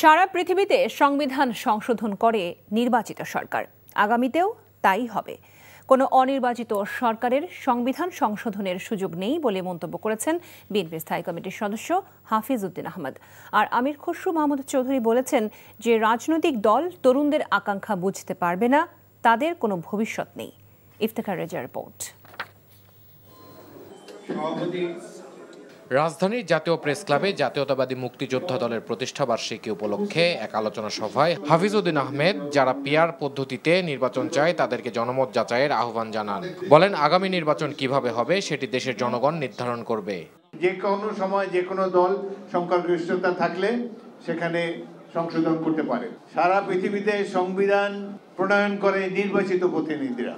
সারা পৃথিবীতে সংবিধান সংশোধন করে নির্বাচিত সরকার, আগামীতেও তাই হবে। কোনো অনির্বাচিত সরকারের সংবিধান সংশোধনের সুযোগ নেই বলে মন্তব্য করেছেন বিএনপির স্থায়ী কমিটির সদস্য হাফিজ উদ্দিন আহমদ। আর আমির খসরু মাহমুদ চৌধুরী বলেছেন যে রাজনৈতিক দল তরুণদের আকাঙ্ক্ষা বুঝতে পারবে না, তাদের কোনো ভবিষ্যৎ নেই। ইফতেখার রেজার রিপোর্ট। রাজধানীর জাতীয় প্রেস ক্লাবে জাতীয়তাবাদী মুক্তিযোদ্ধা দলের প্রতিষ্ঠা বার্ষিকী উপলক্ষে এক আলোচনা সভায় হাফিজ উদ্দিন আহমেদ যারা পিআর পদ্ধতিতে নির্বাচন চায় তাদেরকে জনমত যাচাইয়ের আহ্বান জানান। বলেন, আগামী নির্বাচন কিভাবে হবে সেটি দেশের জনগণ নির্ধারণ করবে। যে কোনো সময় যে কোনো দল সংখ্যাগরিষ্ঠতা থাকলে সেখানে সংশোধন করতে পারে। সারা পৃথিবীতে সংবিধান প্রণয়ন করে নির্বাচিত প্রতিনিধিরা।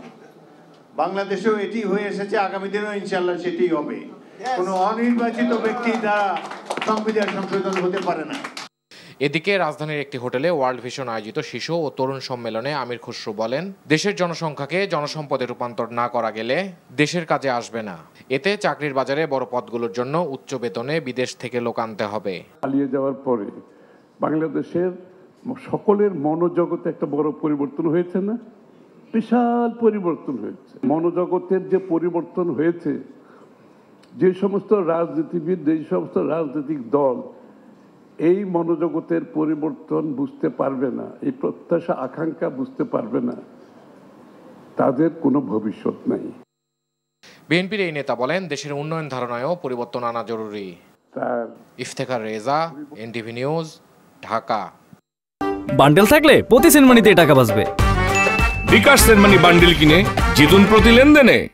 বাংলাদেশেও এটি হয়ে এসেছে, আগামী দিনেও ইনশাআল্লাহ সেটি হবে। কোনো অনির্বাচিত ব্যক্তি দ্বারা সংবিধান সংশোধন হতে পারে না। এদিকে রাজধানীর একটি হোটেলে ওয়ার্ল্ড ভিশন আয়োজিত শিশু ও তরুণ সম্মেলনে আমির খসরু বলেন, দেশের জনসংখ্যাকে জনসম্পদে রূপান্তর না করা গেলে দেশের কাজে আসবে না। এতে চাকরির বাজারে বড় পদগুলোর জন্য উচ্চ বেতনে বিদেশ থেকে লোক আনতে হবে। পালিয়ে যাওয়ার পরে বাংলাদেশের সকলের মনোজগতে একটা বড় পরিবর্তন হয়েছে না? বিশাল পরিবর্তন হয়েছে। মনোজগতের যে পরিবর্তন হয়েছে, যে সমস্ত রাজনীতিবিদ, যে সমস্ত রাজনৈতিক দল এই মনোজগতের পরিবর্তন বুঝতে পারবে না, এই প্রত্যাশা আকাঙ্ক্ষা বুঝতে পারবে না, তাদের কোনো ভবিষ্যৎ নাই। বিএনপির এই নেতা বলেন, দেশের উন্নয়ন ধারণায়ও পরিবর্তন আনা জরুরি। Iftekhar Reza, NTV news, Dhaka. Bundle থাকলে প্রতি সেনমানিতে টাকা বাঁচবে। বিকাশ সেনমানি বান্ডেল কিনে জিতুন প্রতি লেনদেনে।